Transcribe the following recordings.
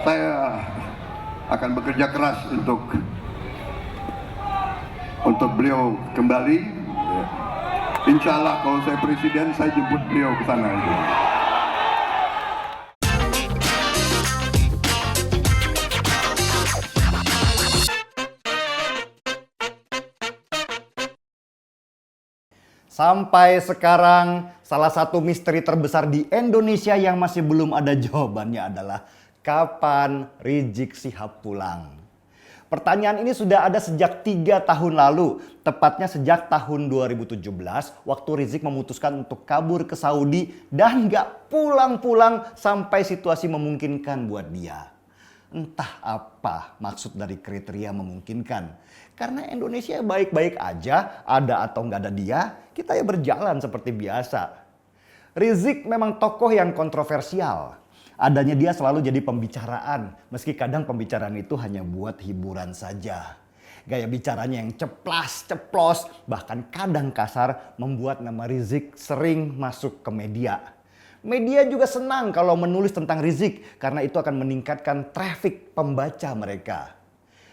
Saya akan bekerja keras untuk beliau kembali. Insya Allah kalau saya presiden, saya jemput beliau ke sana. Sampai sekarang, salah satu misteri terbesar di Indonesia yang masih belum ada jawabannya adalah kapan Rizik Syihab pulang. Pertanyaan ini sudah ada sejak 3 tahun lalu, tepatnya sejak tahun 2017 waktu Rizik memutuskan untuk kabur ke Saudi dan gak pulang-pulang sampai situasi memungkinkan buat dia. Entah apa maksud dari kriteria memungkinkan. Karena Indonesia baik-baik aja, ada atau nggak ada dia, kita ya berjalan seperti biasa. Rizik memang tokoh yang kontroversial. Adanya dia selalu jadi pembicaraan, meski kadang pembicaraan itu hanya buat hiburan saja. Gaya bicaranya yang ceplas-ceplos, bahkan kadang kasar membuat nama Rizik sering masuk ke media. Media juga senang kalau menulis tentang Rizik karena itu akan meningkatkan traffic pembaca mereka.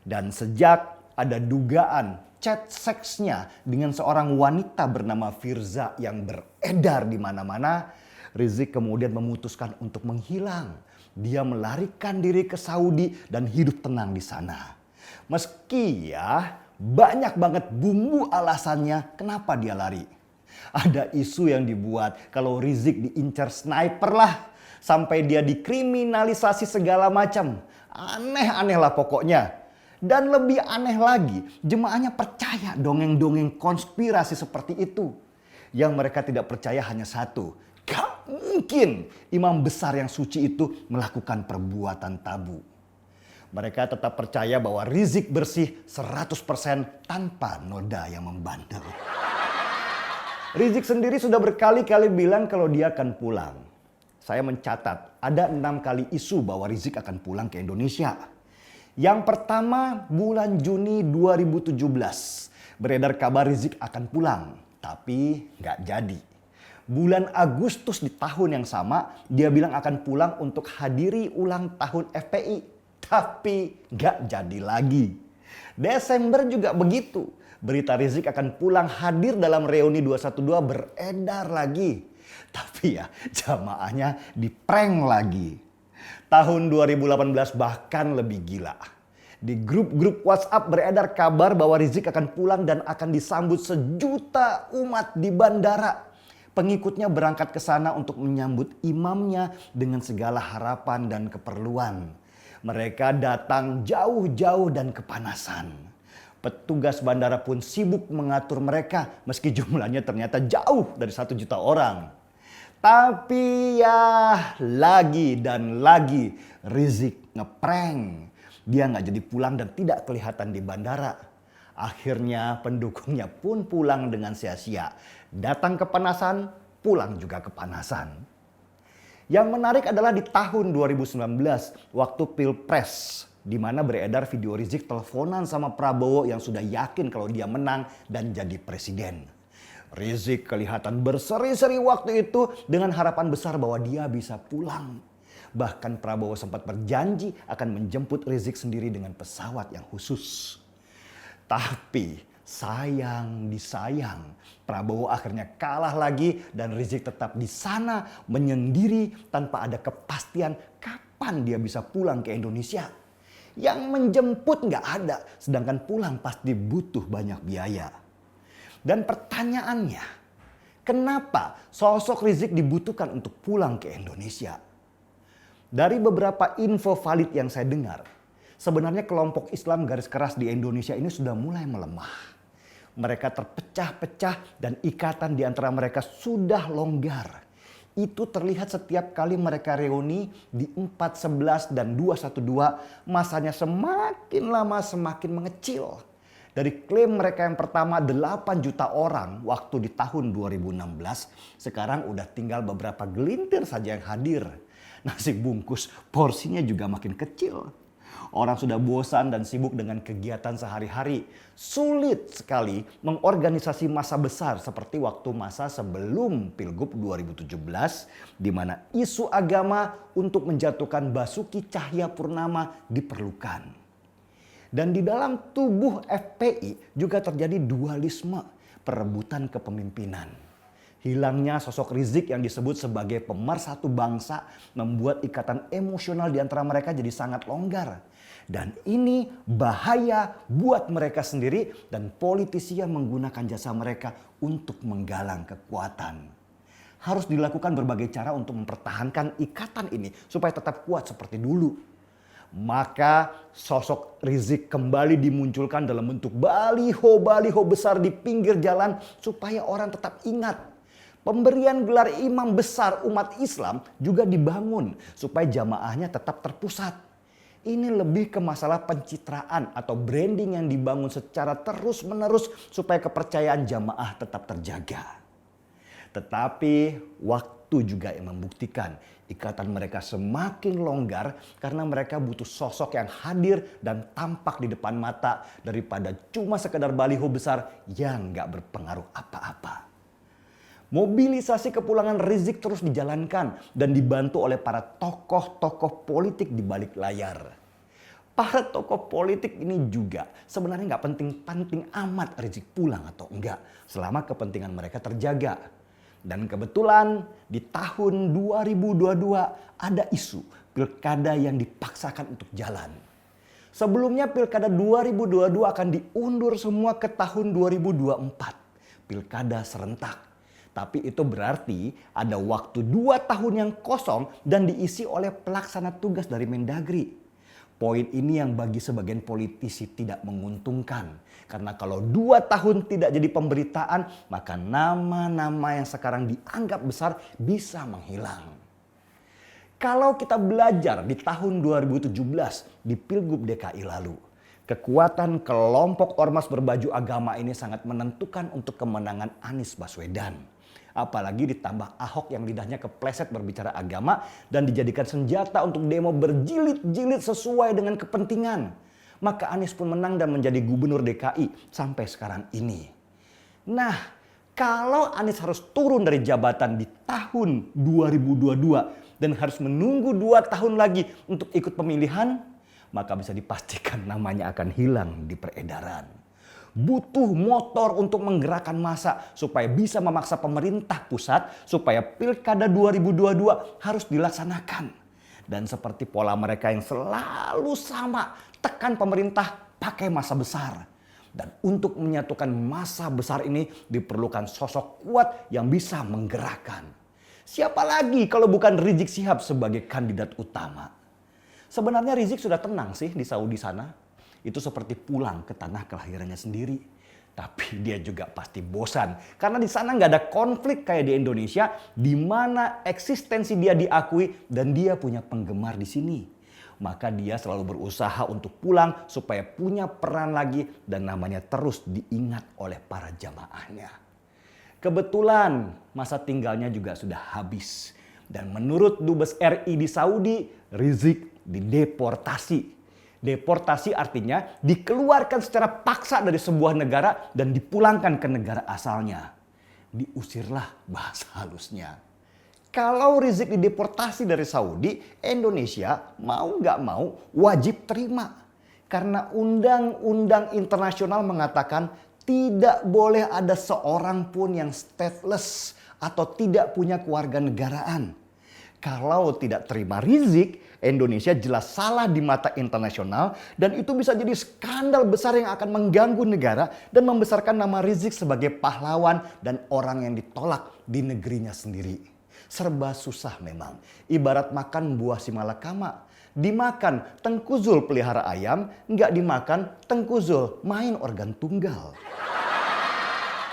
Dan sejak ada dugaan chat seksnya dengan seorang wanita bernama Firza yang beredar di mana-mana, Rizik kemudian memutuskan untuk menghilang. Dia melarikan diri ke Saudi dan hidup tenang di sana. Meski ya banyak banget bumbu alasannya kenapa dia lari. Ada isu yang dibuat kalau Rizik diincar sniper lah. Sampai dia dikriminalisasi segala macam. Aneh-aneh lah pokoknya. Dan lebih aneh lagi, jemaahnya percaya dongeng-dongeng konspirasi seperti itu. Yang mereka tidak percaya hanya satu. Gak mungkin imam besar yang suci itu melakukan perbuatan tabu. Mereka tetap percaya bahwa Rizik bersih 100% tanpa noda yang membandel. Rizik sendiri sudah berkali-kali bilang kalau dia akan pulang. Saya mencatat ada 6 kali isu bahwa Rizik akan pulang ke Indonesia. Yang pertama bulan Juni 2017. Beredar kabar Rizik akan pulang. Tapi gak jadi. Bulan Agustus di tahun yang sama dia bilang akan pulang untuk hadiri ulang tahun FPI. Tapi gak jadi lagi. Desember juga begitu. Berita Rizik akan pulang hadir dalam reuni 212 beredar lagi. Tapi ya jamaahnya diprank lagi. Tahun 2018 bahkan lebih gila. Di grup-grup WhatsApp beredar kabar bahwa Rizik akan pulang dan akan disambut sejuta umat di bandara. Pengikutnya berangkat ke sana untuk menyambut imamnya dengan segala harapan dan keperluan. Mereka datang jauh-jauh dan kepanasan. Petugas bandara pun sibuk mengatur mereka meski jumlahnya ternyata jauh dari 1 juta orang. Tapi ya lagi dan lagi Rizik ngeprank. Dia nggak jadi pulang dan tidak kelihatan di bandara. Akhirnya pendukungnya pun pulang dengan sia-sia. Datang kepanasan, pulang juga kepanasan. Yang menarik adalah di tahun 2019 waktu Pilpres. Di mana beredar video Rizik teleponan sama Prabowo yang sudah yakin kalau dia menang dan jadi presiden. Rizik kelihatan berseri-seri waktu itu dengan harapan besar bahwa dia bisa pulang. Bahkan Prabowo sempat berjanji akan menjemput Rizik sendiri dengan pesawat yang khusus. Tapi sayang disayang, Prabowo akhirnya kalah lagi dan Rizik tetap di sana menyendiri tanpa ada kepastian kapan dia bisa pulang ke Indonesia. Yang menjemput nggak ada, sedangkan pulang pasti butuh banyak biaya. Dan pertanyaannya, kenapa sosok Rizik dibutuhkan untuk pulang ke Indonesia? Dari beberapa info valid yang saya dengar, sebenarnya kelompok Islam garis keras di Indonesia ini sudah mulai melemah. Mereka terpecah-pecah dan ikatan di antara mereka sudah longgar. Itu terlihat setiap kali mereka reuni di 411 dan 212, masanya semakin lama semakin mengecil. Dari klaim mereka yang pertama 8 juta orang waktu di tahun 2016, sekarang udah tinggal beberapa gelintir saja yang hadir. Nasi bungkus porsinya juga makin kecil. Orang sudah bosan dan sibuk dengan kegiatan sehari-hari. Sulit sekali mengorganisasi massa besar seperti waktu masa sebelum Pilgub 2017 di mana isu agama untuk menjatuhkan Basuki Cahayapurnama diperlukan. Dan di dalam tubuh FPI juga terjadi dualisme, perebutan kepemimpinan. Hilangnya sosok Rizik yang disebut sebagai pemersatu bangsa membuat ikatan emosional di antara mereka jadi sangat longgar. Dan ini bahaya buat mereka sendiri dan politisi yang menggunakan jasa mereka untuk menggalang kekuatan. Harus dilakukan berbagai cara untuk mempertahankan ikatan ini supaya tetap kuat seperti dulu. Maka sosok Rizik kembali dimunculkan dalam bentuk baliho-baliho besar di pinggir jalan supaya orang tetap ingat. Pemberian gelar imam besar umat Islam juga dibangun supaya jamaahnya tetap terpusat. Ini lebih ke masalah pencitraan atau branding yang dibangun secara terus-menerus supaya kepercayaan jamaah tetap terjaga. Tetapi waktu juga yang membuktikan ikatan mereka semakin longgar karena mereka butuh sosok yang hadir dan tampak di depan mata daripada cuma sekedar baliho besar yang gak berpengaruh apa-apa. Mobilisasi kepulangan Rizik terus dijalankan dan dibantu oleh para tokoh-tokoh politik di balik layar. Para tokoh politik ini juga sebenarnya nggak penting-penting amat Rizik pulang atau enggak selama kepentingan mereka terjaga. Dan kebetulan di tahun 2022 ada isu pilkada yang dipaksakan untuk jalan. Sebelumnya pilkada 2022 akan diundur semua ke tahun 2024. Pilkada serentak. Tapi itu berarti ada waktu 2 tahun yang kosong dan diisi oleh pelaksana tugas dari Mendagri. Poin ini yang bagi sebagian politisi tidak menguntungkan. Karena kalau 2 tahun tidak jadi pemberitaan, maka nama-nama yang sekarang dianggap besar bisa menghilang. Kalau kita belajar di tahun 2017 di Pilgub DKI lalu, kekuatan kelompok ormas berbaju agama ini sangat menentukan untuk kemenangan Anies Baswedan. Apalagi ditambah Ahok yang lidahnya kepleset berbicara agama dan dijadikan senjata untuk demo berjilid-jilid sesuai dengan kepentingan. Maka Anies pun menang dan menjadi gubernur DKI sampai sekarang ini. Nah, kalau Anies harus turun dari jabatan di tahun 2022 dan harus menunggu 2 tahun lagi untuk ikut pemilihan, maka bisa dipastikan namanya akan hilang di peredaran. Butuh motor untuk menggerakkan massa supaya bisa memaksa pemerintah pusat supaya pilkada 2022 harus dilaksanakan. Dan seperti pola mereka yang selalu sama, tekan pemerintah pakai massa besar. Dan untuk menyatukan massa besar ini diperlukan sosok kuat yang bisa menggerakkan. Siapa lagi kalau bukan Rizik Syihab sebagai kandidat utama? Sebenarnya Rizik sudah tenang sih di Saudi sana. Itu seperti pulang ke tanah kelahirannya sendiri. Tapi dia juga pasti bosan. Karena di sana nggak ada konflik kayak di Indonesia. Di mana eksistensi dia diakui dan dia punya penggemar di sini. Maka dia selalu berusaha untuk pulang supaya punya peran lagi. Dan namanya terus diingat oleh para jamaahnya. Kebetulan masa tinggalnya juga sudah habis. Dan menurut Dubes RI di Saudi, Rizik dideportasi. Deportasi artinya dikeluarkan secara paksa dari sebuah negara dan dipulangkan ke negara asalnya. Diusirlah bahasa halusnya. Kalau Rizik dideportasi dari Saudi, Indonesia mau nggak mau wajib terima. Karena undang-undang internasional mengatakan tidak boleh ada seorang pun yang stateless atau tidak punya kewarganegaraan. Kalau tidak terima Rizik, Indonesia jelas salah di mata internasional dan itu bisa jadi skandal besar yang akan mengganggu negara dan membesarkan nama Rizik sebagai pahlawan dan orang yang ditolak di negerinya sendiri. Serba susah memang, ibarat makan buah si malakama. Dimakan Tengku Zul pelihara ayam, nggak dimakan Tengku Zul main organ tunggal.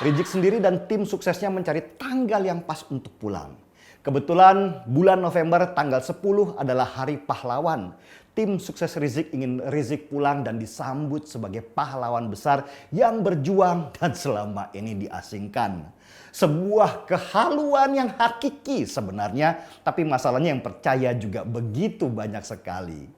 Rizik sendiri dan tim suksesnya mencari tanggal yang pas untuk pulang. Kebetulan bulan November tanggal 10 adalah Hari Pahlawan. Tim sukses Rizik ingin Rizik pulang dan disambut sebagai pahlawan besar yang berjuang dan selama ini diasingkan. Sebuah kehaluan yang hakiki sebenarnya, tapi masalahnya yang percaya juga begitu banyak sekali.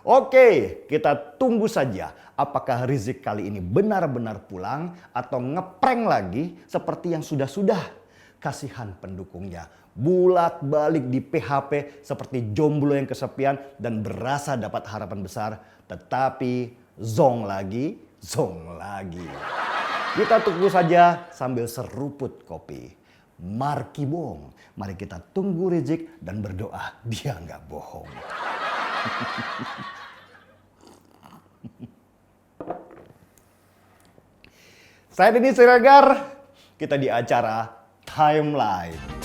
Oke, kita tunggu saja apakah Rizik kali ini benar-benar pulang atau ngeprank lagi seperti yang sudah-sudah. Kasihan pendukungnya, bulak-balik di PHP seperti jomblo yang kesepian dan berasa dapat harapan besar, tetapi zong lagi, zong lagi. Kita tunggu saja sambil seruput kopi. Markibong, mari kita tunggu Rizik dan berdoa dia nggak bohong. Saya Denny Siregar, kita di acara Timeline.